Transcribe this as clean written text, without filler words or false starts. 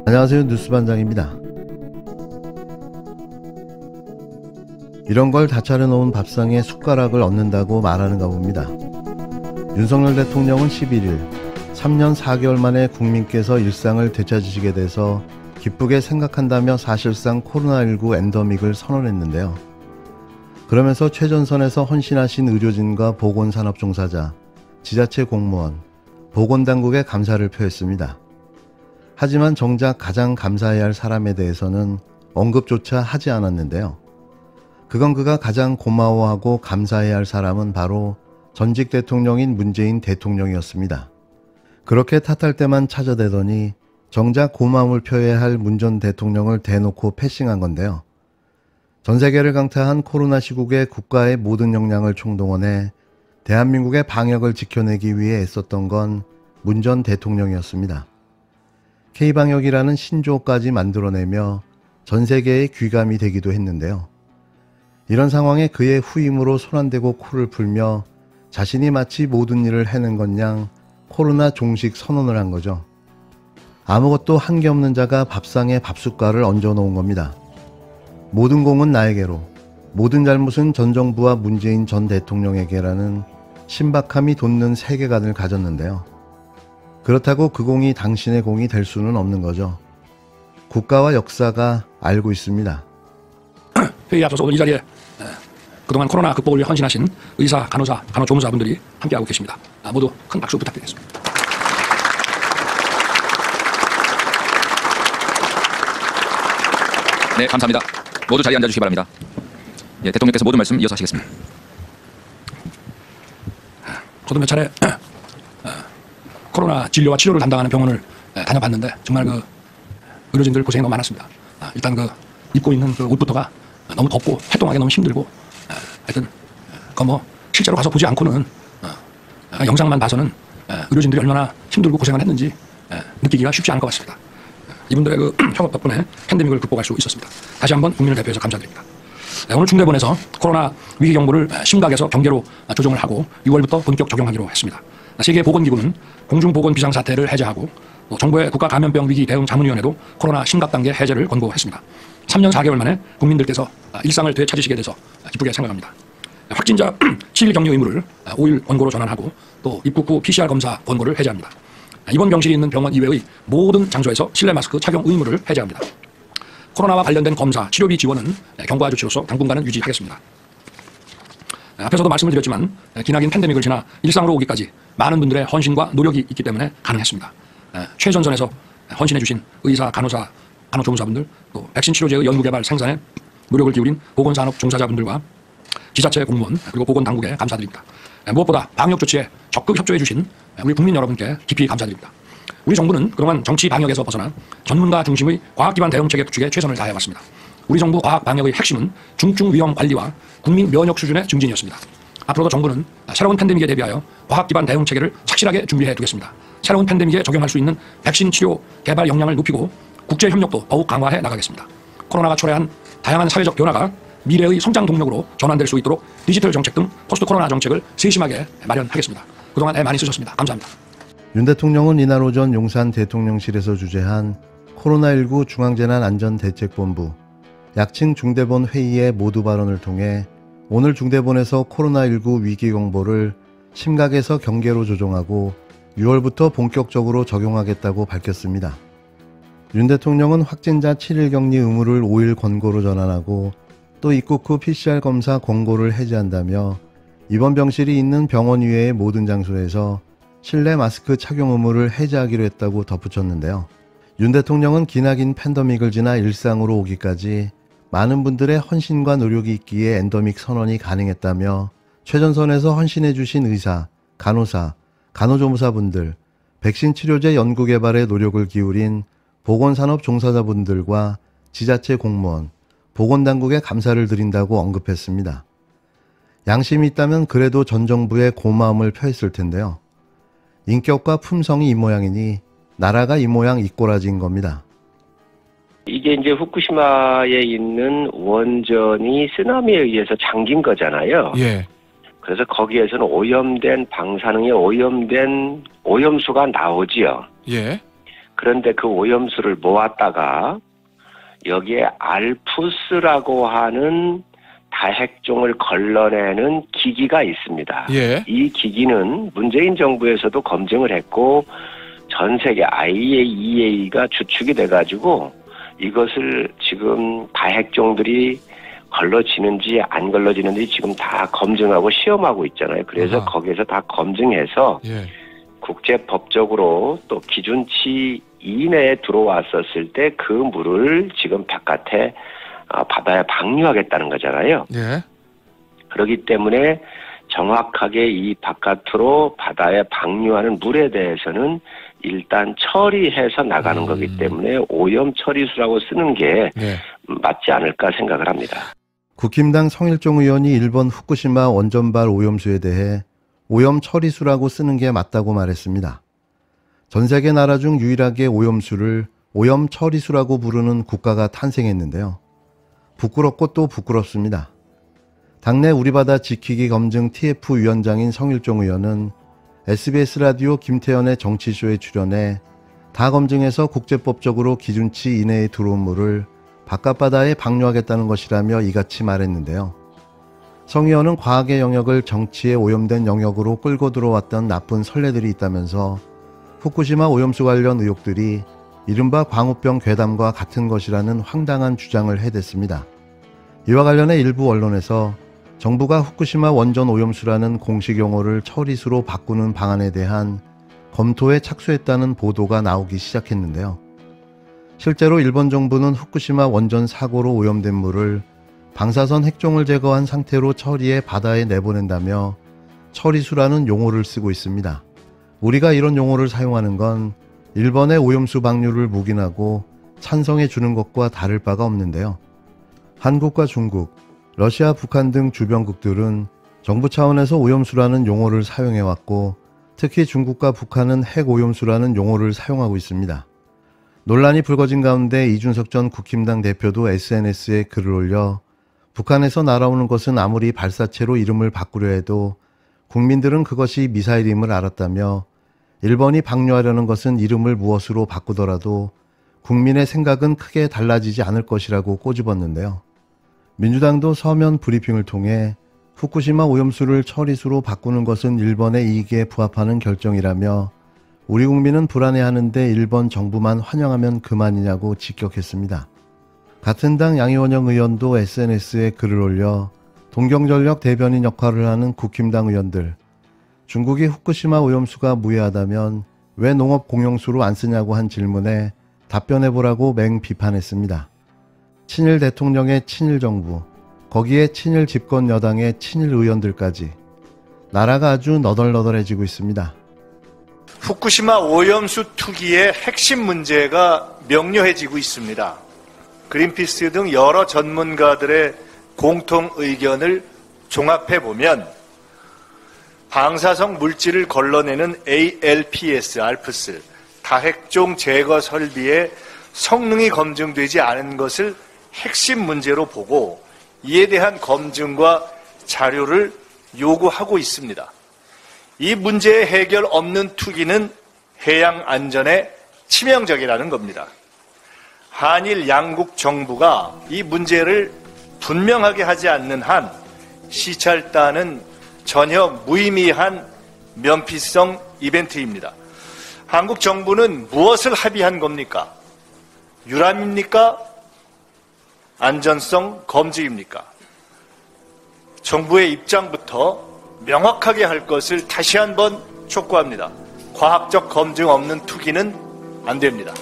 안녕하세요, 뉴스반장입니다. 이런 걸 다 차려놓은 밥상에 숟가락을 얹는다고 말하는가 봅니다. 윤석열 대통령은 11일 3년 4개월 만에 국민께서 일상을 되찾으시게 돼서 기쁘게 생각한다며 사실상 코로나19 엔더믹을 선언했는데요. 그러면서 최전선에서 헌신하신 의료진과 보건산업 종사자, 지자체 공무원, 보건당국에 감사를 표했습니다. 하지만 정작 가장 감사해야 할 사람에 대해서는 언급조차 하지 않았는데요. 그건 그가 가장 고마워하고 감사해야 할 사람은 바로 전직 대통령인 문재인 대통령이었습니다. 그렇게 탓할 때만 찾아대더니 정작 고마움을 표해야 할 문 전 대통령을 대놓고 패싱한 건데요. 전 세계를 강타한 코로나 시국에 국가의 모든 역량을 총동원해 대한민국의 방역을 지켜내기 위해 애썼던 건 문 전 대통령이었습니다. K방역이라는 신조어까지 만들어내며 전 세계의 귀감이 되기도 했는데요. 이런 상황에 그의 후임으로 손 안 대고 코를 풀며 자신이 마치 모든 일을 해낸 것 양 코로나 종식 선언을 한 거죠. 아무것도 한 게 없는 자가 밥상에 밥숟갈을 얹어 놓은 겁니다. 모든 공은 나에게로, 모든 잘못은 전 정부와 문재인 전 대통령에게라는 신박함이 돋는 세계관을 가졌는데요. 그렇다고 그 공이 당신의 공이 될 수는 없는 거죠. 국가와 역사가 알고 있습니다. 회의에 앞서서 오늘 이 자리에 그동안 코로나 극복을 위해 헌신하신 의사, 간호사, 간호조무사분들이 함께하고 계십니다. 모두 큰 박수 부탁드리겠습니다. 네, 감사합니다. 모두 자리에 앉아주시기 바랍니다. 예, 대통령께서 모든 말씀 이어서 하시겠습니다. 저도 몇 차례 코로나 진료와 치료를 담당하는 병원을 다녀봤는데 정말 그 의료진들 고생이 너무 많았습니다. 일단 그 입고 있는 그 옷부터가 너무 덥고 활동하기 너무 힘들고 하여튼 그 뭐 실제로 가서 보지 않고는 영상만 봐서는 의료진들이 얼마나 힘들고 고생을 했는지 느끼기가 쉽지 않을 것 같습니다. 이분들의 그 협업 덕분에 팬데믹을 극복할 수 있었습니다. 다시 한번 국민을 대표해서 감사드립니다. 오늘 중대본에서 코로나 위기 경보를 심각에서 경계로 조정을 하고 6월부터 본격 적용하기로 했습니다. 세계보건기구는 공중보건 비상사태를 해제하고 또 정부의 국가감염병 위기 대응 자문위원회도 코로나 심각 단계 해제를 권고했습니다. 3년 4개월 만에 국민들께서 일상을 되찾으시게 돼서 기쁘게 생각합니다. 확진자 7일 격리 의무를 5일 권고로 전환하고 또 입국 후 PCR 검사 권고를 해제합니다. 입원 병실이 있는 병원 이외의 모든 장소에서 실내 마스크 착용 의무를 해제합니다. 코로나와 관련된 검사, 치료비 지원은 경과 조치로서 당분간은 유지하겠습니다. 앞에서도 말씀을 드렸지만 기나긴 팬데믹을 지나 일상으로 오기까지 많은 분들의 헌신과 노력이 있기 때문에 가능했습니다. 최전선에서 헌신해 주신 의사, 간호사, 간호조무사분들, 또 백신 치료제의 연구개발 생산에 노력을 기울인 보건산업 종사자분들과 지자체 공무원 그리고 보건당국에 감사드립니다. 무엇보다 방역조치에 적극 협조해 주신 우리 국민 여러분께 깊이 감사드립니다. 우리 정부는 그동안 정치 방역에서 벗어나 전문가 중심의 과학기반 대응체계 구축에 최선을 다해왔습니다. 우리 정부 과학 방역의 핵심은 중증 위험 관리와 국민 면역 수준의 증진이었습니다. 앞으로도 정부는 새로운 팬데믹에 대비하여 과학기반 대응체계를 착실하게 준비해 두겠습니다. 새로운 팬데믹에 적용할 수 있는 백신 치료 개발 역량을 높이고 국제협력도 더욱 강화해 나가겠습니다. 코로나가 초래한 다양한 사회적 변화가 미래의 성장 동력으로 전환될 수 있도록 디지털 정책 등 포스트 코로나 정책을 세심하게 마련하겠습니다. 그동안 애 많이 쓰셨습니다. 감사합니다. 윤 대통령은 이날 오전 용산 대통령실에서 주재한 코로나19 중앙재난안전대책본부 약칭 중대본 회의의 모두 발언을 통해 오늘 중대본에서 코로나19 위기경보를 심각에서 경계로 조정하고 6월부터 본격적으로 적용하겠다고 밝혔습니다. 윤 대통령은 확진자 7일 격리 의무를 5일 권고로 전환하고 또 입국 후 PCR 검사 권고를 해제한다며 입원 병실이 있는 병원 이외의 모든 장소에서 실내 마스크 착용 의무를 해제하기로 했다고 덧붙였는데요. 윤 대통령은 기나긴 팬데믹을 지나 일상으로 오기까지 많은 분들의 헌신과 노력이 있기에 엔더믹 선언이 가능했다며 최전선에서 헌신해 주신 의사, 간호사, 간호조무사분들, 백신 치료제 연구 개발에 노력을 기울인 보건산업 종사자분들과 지자체 공무원, 보건당국에 감사를 드린다고 언급했습니다. 양심이 있다면 그래도 전 정부에 고마움을 표했을 텐데요. 인격과 품성이 이 모양이니 나라가 이 모양 이 꼬라지인 겁니다. 이게 이제 후쿠시마에 있는 원전이 쓰나미에 의해서 잠긴 거잖아요. 예. 그래서 거기에서는 오염된 방사능에 오염된 오염수가 나오지요. 예. 그런데 그 오염수를 모았다가 여기에 알프스라고 하는 다핵종을 걸러내는 기기가 있습니다. 예. 이 기기는 문재인 정부에서도 검증을 했고 전 세계 IAEA가 주축이 돼가지고 이것을 지금 다핵종들이 걸러지는지 안 걸러지는지 지금 다 검증하고 시험하고 있잖아요. 그래서 아하. 거기에서 다 검증해서 예. 국제법적으로 또 기준치 이내에 들어왔었을 때 그 물을 지금 바깥에 바다에 방류하겠다는 거잖아요. 예. 그렇기 때문에 정확하게 이 바깥으로 바다에 방류하는 물에 대해서는 일단 처리해서 나가는 거기 때문에 오염 처리수라고 쓰는 게 예. 맞지 않을까 생각을 합니다. 국힘당 성일종 의원이 일본 후쿠시마 원전발 오염수에 대해 오염 처리수라고 쓰는 게 맞다고 말했습니다. 전 세계 나라 중 유일하게 오염수를 오염 처리수라고 부르는 국가가 탄생했는데요. 부끄럽고 또 부끄럽습니다. 당내 우리바다 지키기 검증 TF 위원장인 성일종 의원은 SBS 라디오 김태현의 정치쇼에 출연해 다 검증해서 국제법적으로 기준치 이내에 들어온 물을 바깥바다에 방류하겠다는 것이라며 이같이 말했는데요. 성 의원은 과학의 영역을 정치에 오염된 영역으로 끌고 들어왔던 나쁜 선례들이 있다면서 후쿠시마 오염수 관련 의혹들이 이른바 광우병 괴담과 같은 것이라는 황당한 주장을 해댔습니다. 이와 관련해 일부 언론에서 정부가 후쿠시마 원전 오염수라는 공식 용어를 처리수로 바꾸는 방안에 대한 검토에 착수했다는 보도가 나오기 시작했는데요. 실제로 일본 정부는 후쿠시마 원전 사고로 오염된 물을 방사선 핵종을 제거한 상태로 처리해 바다에 내보낸다며 처리수라는 용어를 쓰고 있습니다. 우리가 이런 용어를 사용하는 건 일본의 오염수 방류를 묵인하고 찬성해 주는 것과 다를 바가 없는데요. 한국과 중국, 러시아, 북한 등 주변국들은 정부 차원에서 오염수라는 용어를 사용해왔고 특히 중국과 북한은 핵오염수라는 용어를 사용하고 있습니다. 논란이 불거진 가운데 이준석 전 국힘당 대표도 SNS에 글을 올려 북한에서 날아오는 것은 아무리 발사체로 이름을 바꾸려 해도 국민들은 그것이 미사일임을 알았다며 일본이 방류하려는 것은 이름을 무엇으로 바꾸더라도 국민의 생각은 크게 달라지지 않을 것이라고 꼬집었는데요. 민주당도 서면 브리핑을 통해 후쿠시마 오염수를 처리수로 바꾸는 것은 일본의 이익에 부합하는 결정이라며 우리 국민은 불안해하는데 일본 정부만 환영하면 그만이냐고 직격했습니다. 같은 당 양이원영 의원도 SNS에 글을 올려 동경전력 대변인 역할을 하는 국힘당 의원들, 중국이 후쿠시마 오염수가 무해하다면 왜 농업 공용수로 안 쓰냐고 한 질문에 답변해보라고 맹비판했습니다. 친일 대통령의 친일 정부, 거기에 친일 집권 여당의 친일 의원들까지 나라가 아주 너덜너덜해지고 있습니다. 후쿠시마 오염수 투기의 핵심 문제가 명료해지고 있습니다. 그린피스 등 여러 전문가들의 공통 의견을 종합해보면 방사성 물질을 걸러내는 ALPS, 알프스, 다핵종 제거 설비의 성능이 검증되지 않은 것을 핵심 문제로 보고 이에 대한 검증과 자료를 요구하고 있습니다. 이 문제의 해결 없는 투기는 해양 안전에 치명적이라는 겁니다. 한일 양국 정부가 이 문제를 분명하게 하지 않는 한 시찰단은 전혀 무의미한 면피성 이벤트입니다. 한국 정부는 무엇을 합의한 겁니까? 유람입니까? 안전성 검증입니까? 정부의 입장부터 명확하게 할 것을 다시 한번 촉구합니다. 과학적 검증 없는 투기는 안 됩니다.